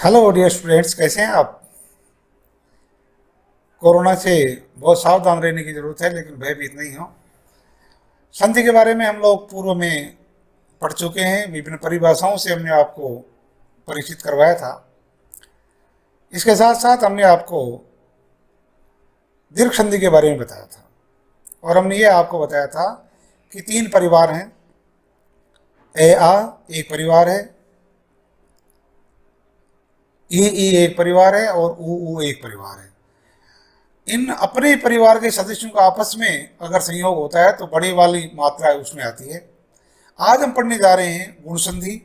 Hello dear students, कैसे हैं आप। कोरोना से बहुत सावधान रहने की ज़रूरत है, लेकिन भयभीत नहीं हो। संधि के बारे में हम लोग पूर्व में पढ़ चुके हैं। विभिन्न परिभाषाओं से हमने आपको परिचित करवाया था। इसके साथ साथ हमने आपको दीर्घ संधि के बारे में बताया था, और हमने ये आपको बताया था कि तीन परिवार हैं। ए आ एक परिवार है, ई एक परिवार है, और ऊ एक परिवार है। इन अपने परिवार के सदस्यों का आपस में अगर संयोग होता है तो बड़ी वाली मात्रा उसमें आती है। आज हम पढ़ने जा रहे हैं गुण संधि।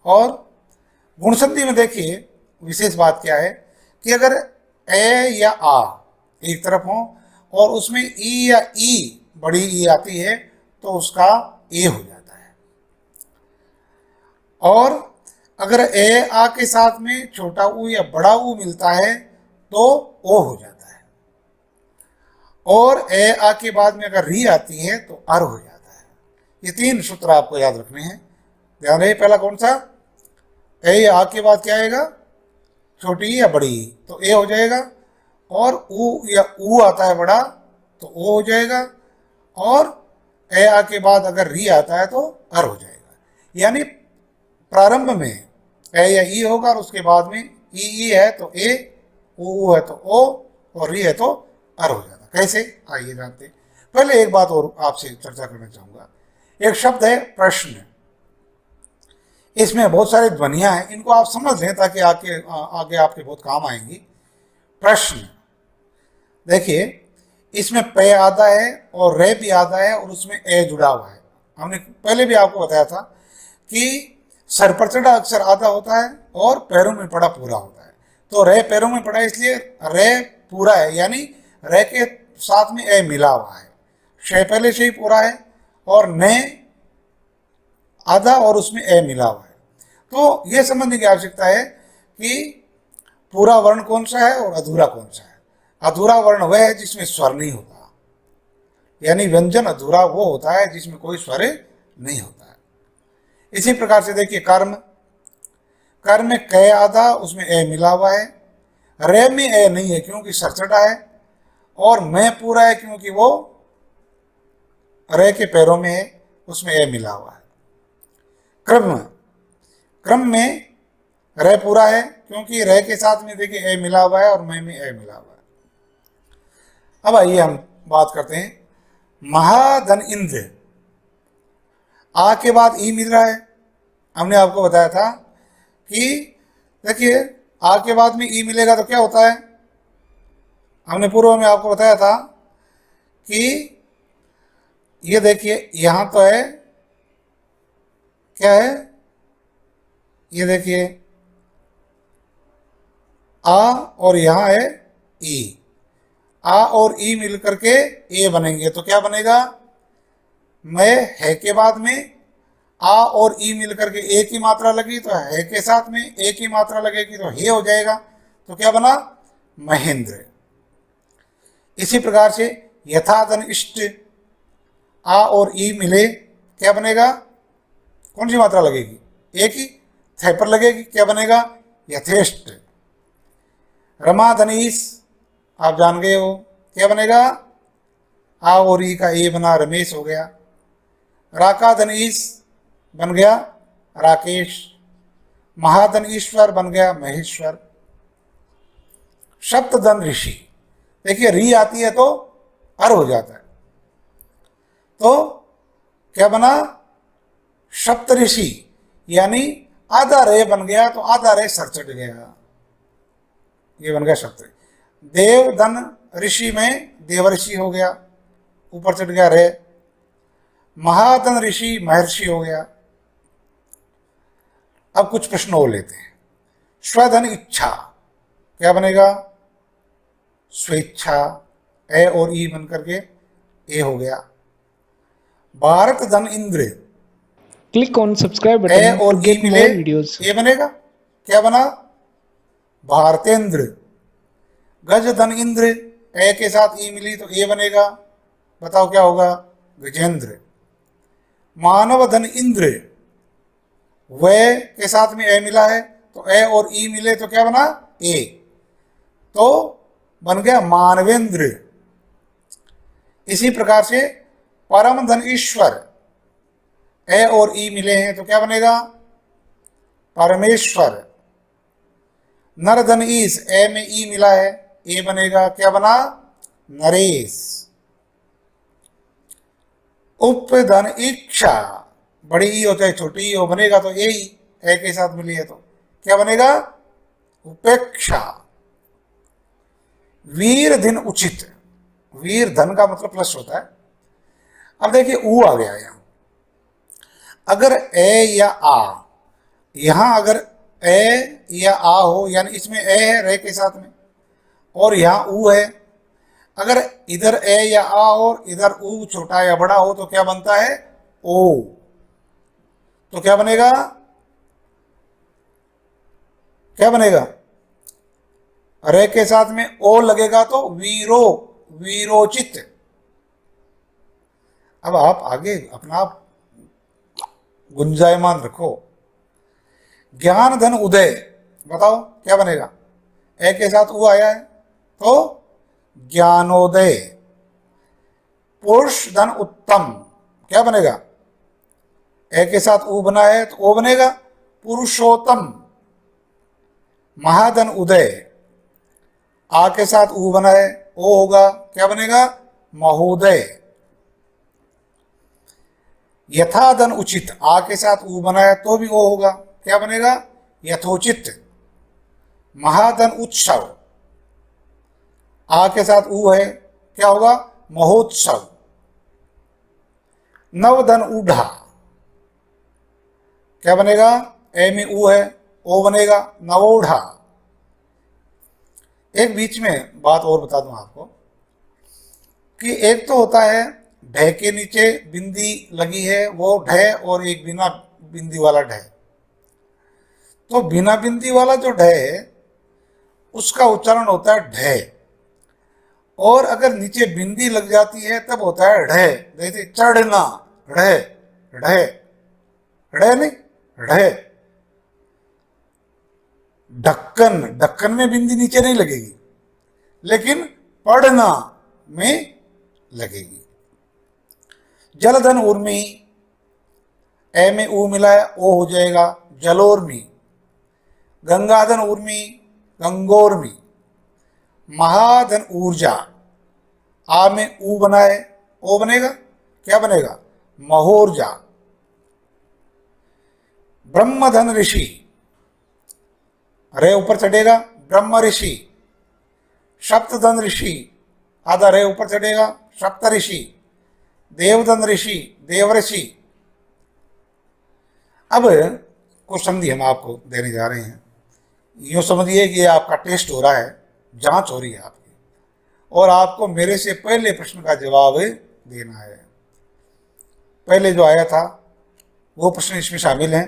और गुण संधि में देखिए विशेष बात क्या है कि अगर ए या आ एक तरफ हो और उसमें ई या ई बड़ी ई आती है तो उसका ए हो जाता है। और अगर ए आ के साथ में छोटा ऊ या बड़ा ऊ मिलता है तो ओ हो जाता है। और ए आ के बाद में अगर री आती है तो अर हो जाता है। ये तीन सूत्र आपको याद रखने हैं। ध्यान रहे, पहला कौन सा, ए या आ के बाद क्या आएगा, छोटी या बड़ी, तो ए हो जाएगा। और ऊ या ऊ आता है बड़ा तो ओ हो जाएगा। और ए आ के बाद अगर री आता है तो अर हो जाएगा। यानी प्रारंभ में ए या ई होगा और उसके बाद में ई है तो ए, ऊ है तो ओ, और री है तो अर हो जाता। कैसे, आइए जानते हैं। पहले एक बात और आपसे चर्चा करना चाहूंगा। एक शब्द है प्रश्न। इसमें बहुत सारी ध्वनियां हैं, इनको आप समझ लें ताकि आगे आपके बहुत काम आएंगी। प्रश्न देखिए, इसमें पे आता है और रे भी आता है और उसमें ए जुड़ा हुआ है। हमने पहले भी आपको बताया था कि सर पर चढ़ा अक्षर आधा होता है और पैरों में पड़ा पूरा होता है। तो रे पैरों में पड़ा इसलिए रे पूरा है, यानी रे के साथ में ए मिला हुआ है। शे पहले से ही पूरा है और ने आधा और उसमें ए मिला हुआ है। तो यह समझने की आवश्यकता है कि पूरा वर्ण कौन सा है और अधूरा कौन सा है। अधूरा वर्ण वह है जिसमें स्वर नहीं होता, यानी व्यंजन अधूरा वो होता है जिसमें कोई स्वर नहीं होता है। इसी प्रकार से देखिए कर्म। कर्म में क आधा उसमें ए मिला हुआ है। रे में ए नहीं है क्योंकि सर चढ़ा है। और मैं पूरा है क्योंकि वो रे के पैरों में है, उसमें ए मिला हुआ है। क्रम, क्रम में रे पूरा है क्योंकि रे के साथ में देखिए ए मिला हुआ है और मैं में ए मिला हुआ है। अब आइए हम बात करते हैं महाधन इंद्र। आ के बाद ई मिल रहा है। हमने आपको बताया था कि देखिए आ के बाद में ई मिलेगा तो क्या होता है। हमने पूर्व में आपको बताया था कि ये देखिए यहां तो है, क्या है, ये देखिए आ और यहां है ई। आ और ई मिलकर के ए बनेंगे तो क्या बनेगा, मैं है के बाद में आ और ई मिलकर के ए की मात्रा लगी तो है के साथ में ए की मात्रा लगेगी तो हे हो जाएगा। तो क्या बना, महेंद्र। इसी प्रकार से यथाधन इष्ट, आ और ई मिले क्या बनेगा, कौन सी मात्रा लगेगी, ए की, थे पर लगेगी, क्या बनेगा, यथेष्ट। रमाधनीश, आप जान गए हो, क्या बनेगा, आ और ई का ए बना रमेश हो गया। राकाधन ईश बन गया राकेश। महाधन ईश्वर बन गया महेश्वर। सप्तधन ऋषि, देखिए री आती है तो अर हो जाता है, तो क्या बना, सप्त ऋषि, यानी आधा रे बन गया तो आधा रे सर चढ़ गया, ये बन गया सप्त। देवधन ऋषि में देवर्षि हो गया, ऊपर चढ़ गया रे। महाधन ऋषि महर्षि हो गया। अब कुछ प्रश्न और लेते हैं। स्वधन इच्छा क्या बनेगा, स्वेच्छा, ए और ई बन करके ए हो गया। भारत धन Indra, Click on subscribe A button to और ई get मिले more videos. ए बनेगा, क्या बना, भारतेंद्र। गज धन इंद्र, ए के साथ ई मिली तो ए बनेगा, बताओ क्या होगा, गजेंद्र। मानव धन इंद्र, वे के साथ में ए मिला है तो ए और ई मिले तो क्या बना, ए, तो बन गया मानवेंद्र। इसी प्रकार से परम धन ईश्वर, ए और ई मिले हैं तो क्या बनेगा, परमेश्वर। नर धन ईश, ए में ई मिला है, ए बनेगा, क्या बना, नरेश। उप धन इच्छा, बड़ी ई होता है छोटी ई हो, बनेगा तो ए ही, ए के साथ मिली है तो क्या बनेगा, उपेक्षा। वीर धन उचित, वीर धन का मतलब प्लस होता है। अब देखिए ऊ आ गया यहां, अगर ए या आ, यहां अगर ए या आ हो, यानी इसमें ए है रे के साथ में, और यहां ऊ है, अगर इधर ए या आ और इधर ऊ छोटा या बड़ा हो तो क्या बनता है, ओ। तो क्या बनेगा, क्या बनेगा, रे के साथ में ओ लगेगा तो वीरो, वीरोचित। अब आप आगे अपना आप गुंजायमान रखो। ज्ञान धन उदय, बताओ क्या बनेगा, ए के साथ ऊ आया है तो ज्ञानोदय। पुरुष धन उत्तम, क्या बनेगा, ए के साथ ऊ बना है तो ओ बनेगा पुरुषोत्तम। महाधन उदय, आ के साथ ऊ बना है, ओ होगा, क्या बनेगा, महोदय। यथाधन उचित, आ के साथ ऊ बना है तो भी ओ होगा, क्या बनेगा, यथोचित। महाधन उत्सव, आ के साथ ऊ है, क्या होगा, महोत्सव। नवधन ऊढ़ा, क्या बनेगा, ए में ऊ है, ओ बनेगा, नवोढ़ा। एक बीच में बात और बता दूं आपको कि एक तो होता है ढह के नीचे बिंदी लगी है वो ढह, और एक बिना बिंदी वाला ढह। तो बिना बिंदी वाला जो ढह है उसका उच्चारण होता है ढह, और अगर नीचे बिंदी लग जाती है तब होता है ढह। जैसे चढ़ना, ढह, ढह, ढह नहीं, ढह। ढक्कन, ढक्कन में बिंदी नीचे नहीं लगेगी, लेकिन पढ़ना में लगेगी। जलधन उर्मी, ए में ऊ मिला है, ओ हो जाएगा जलोर्मी। गंगाधन उर्मी, गंगोर्मी। महाधन ऊर्जा, आ में ऊ बना है, ओ बनेगा, क्या बनेगा, महोर्जा। ब्रह्मधन ऋषि, रे ऊपर चढ़ेगा, ब्रह्म ऋषि। सप्तधन ऋषि, आधा रे ऊपर चढ़ेगा, सप्त ऋषि। देवधन ऋषि, देव ऋषि। अब कुछ समझिए, हम आपको देने जा रहे हैं, यूँ समझिए कि आपका टेस्ट हो रहा है, जांच हो रही है आपकी, और आपको मेरे से पहले प्रश्न का जवाब देना है। पहले जो आया था वो प्रश्न इसमें शामिल हैं।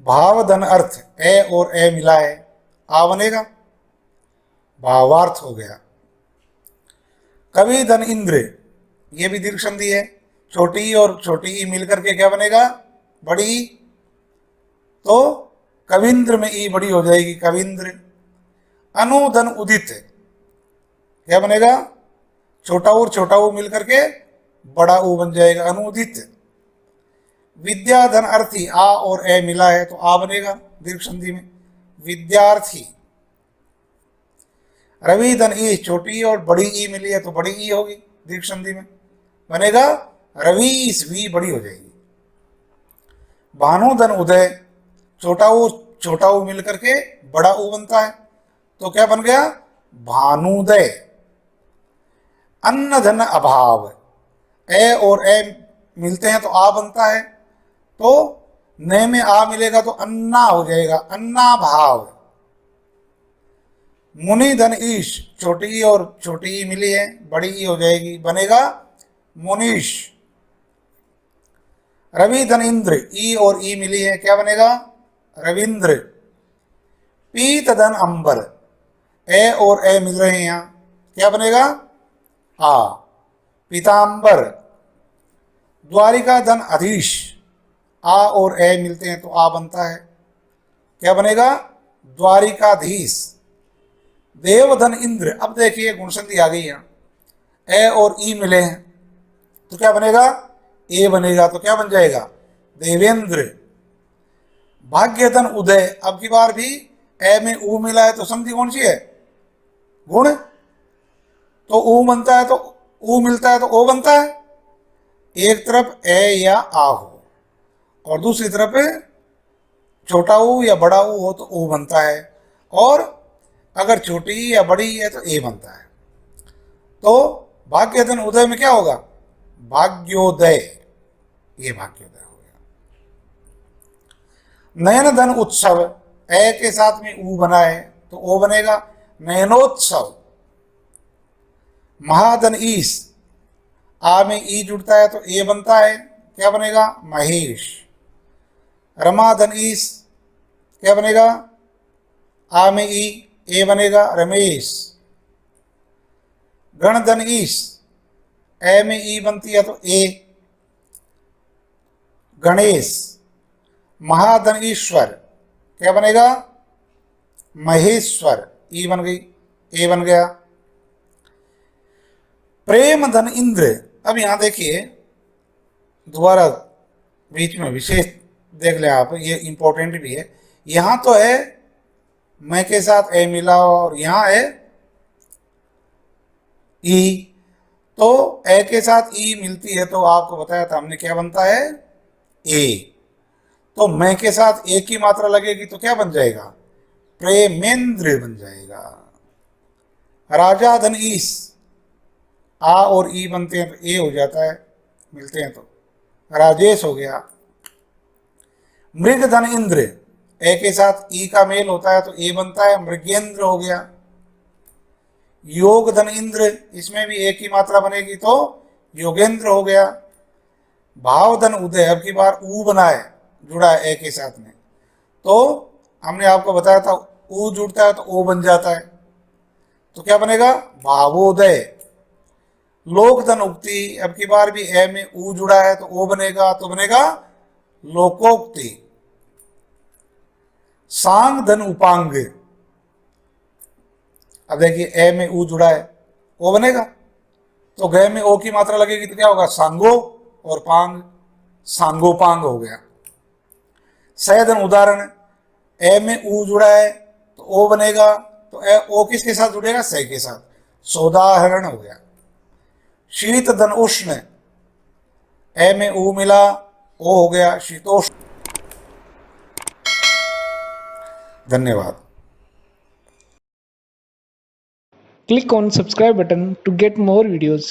भाव धन अर्थ, ए और ए मिला है, आ बनेगा, भावार्थ हो गया। कवि धन इंद्र, ये भी दीर्घ संधि है, छोटी ई और छोटी ई मिलकर के क्या बनेगा, बड़ी ई। तो कविंद्र में ई बड़ी हो जाएगी, कविंद्र। अनुधन उदित, क्या बनेगा, छोटा और छोटा ऊ मिलकर के बड़ा ऊ बन जाएगा, अनुदित। विद्याधन अर्थी, आ और ए मिला है तो आ बनेगा दीर्घ संधि में, विद्यार्थी। रवि धन ई, छोटी और बड़ी ई मिली है तो बड़ी ई होगी दीर्घ संधि में, बनेगा रवीस, वी बड़ी हो जाएगी। भानुधन उदय, छोटा ऊ मिलकर के बड़ा ऊ बनता है तो क्या बन गया, भानुदय। अन्न धन अभाव, ए और ए मिलते हैं तो आ बनता है, तो न में आ मिलेगा तो अन्ना हो जाएगा, अन्ना भाव। मुनि धन ईश, छोटी ई और छोटी ई मिली है, बड़ी ई हो जाएगी, बनेगा मुनीश। रवि धन इंद्र, ई और ई मिली है, क्या बनेगा, रविंद्र। पीत धन अंबर, ए और ए मिल रहे हैं यहां, क्या बनेगा, आ, पीतांबर। द्वारिका धन अधीश, आ और ए मिलते हैं तो आ बनता है, क्या बनेगा? द्वारिकाधीश। देवधन इंद्र, अब देखिए गुण संधि आ गई है, ए और ई मिले हैं तो क्या बनेगा? ए बनेगा, तो क्या बन जाएगा? देवेंद्र। भाग्यधन उदय, अब की बार भी ए में ऊ मिला है तो संधि कौन सी है? गुण। तो ऊ बनता है तो ऊ मिलता है तो ओ बनता है। एक तरफ ए या आ हो और दूसरी तरफ छोटा ऊ या बड़ा ऊ हो तो ओ बनता है, और अगर छोटी या बड़ी है तो ए बनता है। तो भाग्यधन उदय में क्या होगा? भाग्योदय, ये भाग्योदय हो गया। नयन धन उत्सव, ए के साथ में ऊ बना है तो ओ बनेगा नयनोत्सव। महाधन ईश, आ में ई जुड़ता है तो ए बनता है, क्या बनेगा? महेश। रमाधन ईश, क्या बनेगा? आ में ई, ए बनेगा रमेश। गणधन ईश, ए में ई बनती है तो ए, गणेश। महाधन ईश्वर, क्या बनेगा? महेश्वर, ई बन गई, ए बन गया। प्रेम धन इंद्र, अब यहां देखिए दोबारा बीच में विशेष देख लें आप, ये इंपॉर्टेंट भी है। यहां तो है मैं के साथ ए मिला और यहां है ई, तो ए के साथ ई मिलती है तो आपको बताया था हमने क्या बनता है? ए। तो मैं के साथ ए की मात्रा लगेगी तो क्या बन जाएगा? प्रेमेंद्र बन जाएगा। राजा धन ईश, आ और ई बनते हैं तो ए हो जाता है, मिलते हैं तो राजेश हो गया। मृग धन इंद्र, ए के साथ ई का मेल होता है तो ए बनता है, मृगेंद्र हो गया। योग धन इंद्र, इसमें भी ए की मात्रा बनेगी तो योगेंद्र हो गया। भाव धन उदय, अब की बार ऊ बना है, जुड़ा है ए के साथ में, तो हमने आपको बताया था ऊ जुड़ता है तो ओ बन जाता है, तो क्या बनेगा? भावोदय। लोक धन उक्ति, अब की बार भी ए में ऊ जुड़ा है तो ओ बनेगा, तो बनेगा लोकोक्ति। सांग धन उपांग, अब देखिए ए में ऊ जुड़ा है, ओ बनेगा, तो गए में ओ की मात्रा लगेगी तो क्या होगा? सांगो, और पांग, सांगोपांग हो गया। सैधन उदाहरण, ए में ऊ जुड़ा है तो ओ बनेगा, तो ए ओ किसके साथ जुड़ेगा? सै के साथ, सोदाहरण हो गया। शीत धन उष्ण, ए में ऊ मिला, ओ हो गया शीतोष्ण। धन्यवाद। Click on subscribe button to get more videos.